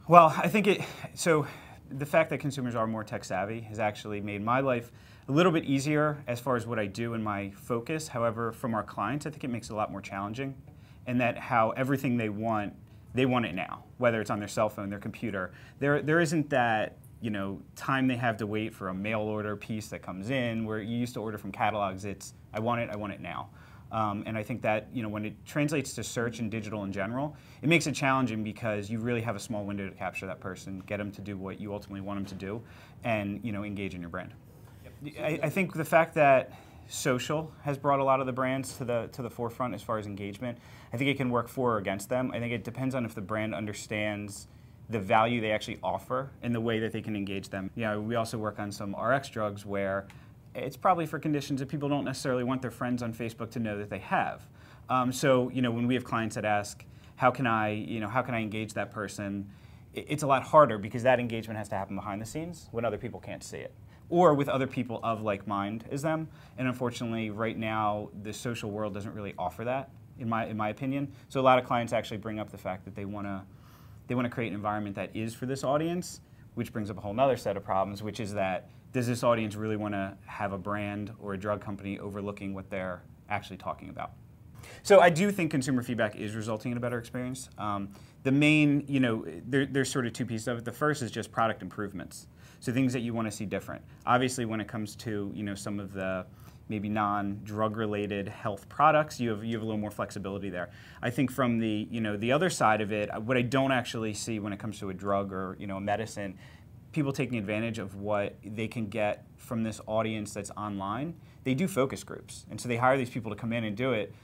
Well, I think so the fact that consumers are more tech savvy has actually made my life a little bit easier as far as what I do and my focus. However, from our clients, I think it makes it a lot more challenging, and that how everything they want it now, whether it's on their cell phone, their computer. There isn't that time they have to wait for a mail order piece that comes in, where you used to order from catalogs. It's I want it now. And I think that when it translates to search and digital in general, it makes it challenging because you really have a small window to capture that person, get them to do what you ultimately want them to do, and engage in your brand. I think the fact that social has brought a lot of the brands to the forefront as far as engagement, I think it can work for or against them. I think it depends on if the brand understands the value they actually offer and the way that they can engage them. We also work on some RX drugs where it's probably for conditions that people don't necessarily want their friends on Facebook to know that they have. So when we have clients that ask, how can I engage that person, it's a lot harder because that engagement has to happen behind the scenes when other people can't see it, or with other people of like mind as them. And unfortunately, right now, the social world doesn't really offer that, in my opinion. So a lot of clients actually bring up the fact that they want to create an environment that is for this audience, which brings up a whole other set of problems, which is that does this audience really want to have a brand or a drug company overlooking what they're actually talking about? So I do think consumer feedback is resulting in a better experience. The main, there's sort of two pieces of it. The first is just product improvements. So things that you want to see different. Obviously, when it comes to some of the maybe non-drug related health products, you have a little more flexibility there. I think from the other side of it, what I don't actually see when it comes to a drug or a medicine, people taking advantage of what they can get from this audience that's online. They do focus groups, and so they hire these people to come in and do it.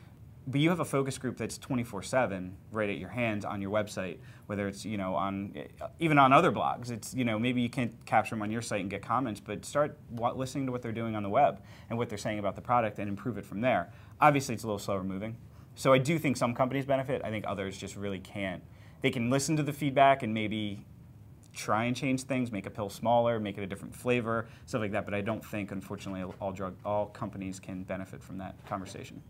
But you have a focus group that's 24/7 right at your hands on your website, whether it's even on other blogs. It's maybe you can't capture them on your site and get comments, but start listening to what they're doing on the web and what they're saying about the product and improve it from there. Obviously, it's a little slower moving. So I do think some companies benefit. I think others just really can't. They can listen to the feedback and maybe try and change things, make a pill smaller, make it a different flavor, stuff like that. But I don't think, unfortunately, all companies can benefit from that conversation.